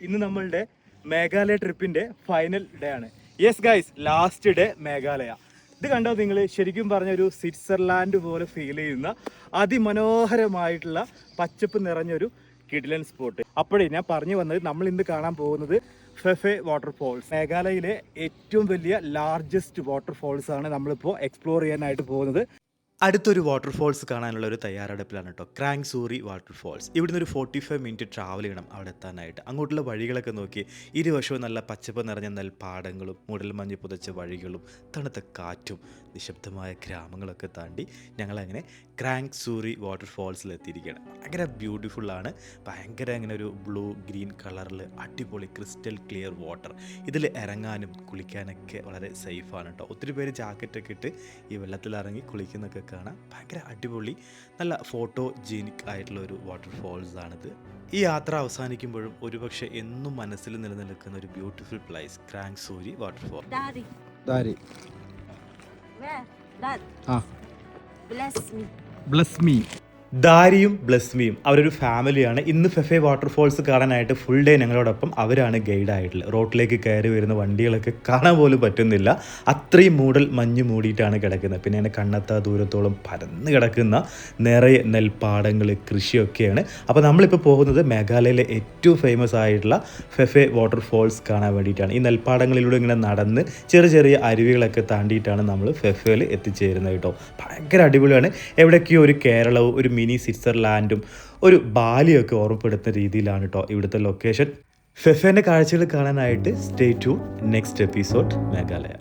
ഇന്ന് നമ്മളുടെ Meghalaya ട്രിപ്പിന്റെ final day ആണ്. Yes guys, last day Meghalaya. ഇത് കണ്ടോ നിങ്ങൾ? ശരിക്കും പറഞ്ഞ ഒരു സ്വിറ്റ്സർലാൻഡ് പോലെ ഫീൽ ചെയ്യുന്ന അതിമനോഹരമായിട്ടുള്ള പച്ചപ്പ് നിറഞ്ഞൊരു കിഡിലൻ സ്പോട്ട്. അപ്പോഴേ ഞാൻ പറഞ്ഞു വന്നത്, നമ്മൾ ഇന്ന് കാണാൻ പോകുന്നത് ഫെഫെ വാട്ടർഫോൾസ്. മേഘാലയയിലെ ഏറ്റവും വലിയ ലാർജസ്റ്റ് വാട്ടർഫോൾസ് ആണ് നമ്മളിപ്പോൾ എക്സ്പ്ലോർ ചെയ്യാനായിട്ട് പോകുന്നത്. അടുത്തൊരു വാട്ടർഫോൾസ് കാണാനുള്ള ഒരു തയ്യാറെടുപ്പിലാണ് കേട്ടോ, ക്രാങ് സൂറി വാട്ടർഫോൾസ്. ഇവിടുന്ന് ഒരു 45 മിനിറ്റ് ട്രാവൽ ചെയ്യണം അവിടെ എത്താനായിട്ട്. അങ്ങോട്ടുള്ള വഴികളൊക്കെ നോക്കി, ഇരുവശവും നല്ല പച്ചപ്പ് നിറഞ്ഞ നെൽപ്പാടങ്ങളും മൂടൽമഞ്ഞ് പുതച്ച വഴികളും തണുത്ത കാറ്റും നിശബ്ദമായ ഗ്രാമങ്ങളൊക്കെ താണ്ടി ഞങ്ങളങ്ങനെ ക്രാങ് സൂറി വാട്ടർഫോൾസിൽ എത്തിയിരിക്കുകയാണ്. ഭയങ്കര ബ്യൂട്ടിഫുള്ളാണ്. ഭയങ്കര അങ്ങനെ ഒരു ബ്ലൂ ഗ്രീൻ കളറിൽ അടിപൊളി ക്രിസ്റ്റൽ ക്ലിയർ വാട്ടർ. ഇതിൽ ഇറങ്ങാനും കുളിക്കാനൊക്കെ വളരെ സേഫാണ് കേട്ടോ. ഒത്തിരി പേര് ജാക്കറ്റൊക്കെ ഇട്ട് ഈ വെള്ളത്തിലിറങ്ങി കുളിക്കുന്നൊക്കെ കാണാം. ഭയങ്കര അടിപൊളി, നല്ല ഫോട്ടോജീനിക് ആയിട്ടുള്ള ഒരു വാട്ടർഫോൾസ് ആണിത്. ഈ യാത്ര അവസാനിക്കുമ്പോഴും ഒരുപക്ഷെ എന്നും മനസ്സിൽ നിലനിൽക്കുന്ന ഒരു ബ്യൂട്ടിഫുൾ പ്ലേസ് ക്രാങ് സൂരി വാട്ടർഫോൾ. ബ്ലസ് മീ. ദാരിയും ബ്ലസ്മിയും അവരൊരു ഫാമിലിയാണ്. ഇന്ന് ഫെഫെ വാട്ടർഫോൾസ് കാണാനായിട്ട് ഫുൾ ഡേ ഞങ്ങളോടൊപ്പം അവരാണ് ഗൈഡായിട്ടുള്ളത്. റോഡിലേക്ക് കയറി വരുന്ന വണ്ടികളൊക്കെ കാണാൻ പോലും പറ്റുന്നില്ല, അത്രയും മൂടൽ മഞ്ഞ് മൂടിയിട്ടാണ് കിടക്കുന്നത്. പിന്നെ അതിനെ കണ്ണെത്താ ദൂരത്തോളം പരന്ന് കിടക്കുന്ന നിറയെ നെൽപ്പാടങ്ങൾ, കൃഷിയൊക്കെയാണ്. അപ്പോൾ നമ്മളിപ്പോൾ പോകുന്നത് മേഘാലയയിലെ ഏറ്റവും ഫേമസ് ആയിട്ടുള്ള ഫെഫെ വാട്ടർഫോൾസ് കാണാൻ വേണ്ടിയിട്ടാണ്. ഈ നെൽപ്പാടങ്ങളിലൂടെ ഇങ്ങനെ നടന്ന് ചെറിയ ചെറിയ അരുവികളൊക്കെ താണ്ടിയിട്ടാണ് നമ്മൾ ഫെഫയിൽ എത്തിച്ചേരുന്നത് കേട്ടോ. ഭയങ്കര അടിപൊളിയാണ്. എവിടേക്കോ ഒരു കേരളവും ഒരു മിനി സ്വിറ്റ്സർലാൻഡും ഒരു ബാലിയൊക്കെ ഓർമ്മപ്പെടുത്തുന്ന രീതിയിലാണ് കേട്ടോ ഇവിടുത്തെ ലൊക്കേഷൻ. ഫെഫേൻ്റെ കാഴ്ചകൾ കാണാനായിട്ട് stay tune. Next episode Meghalaya.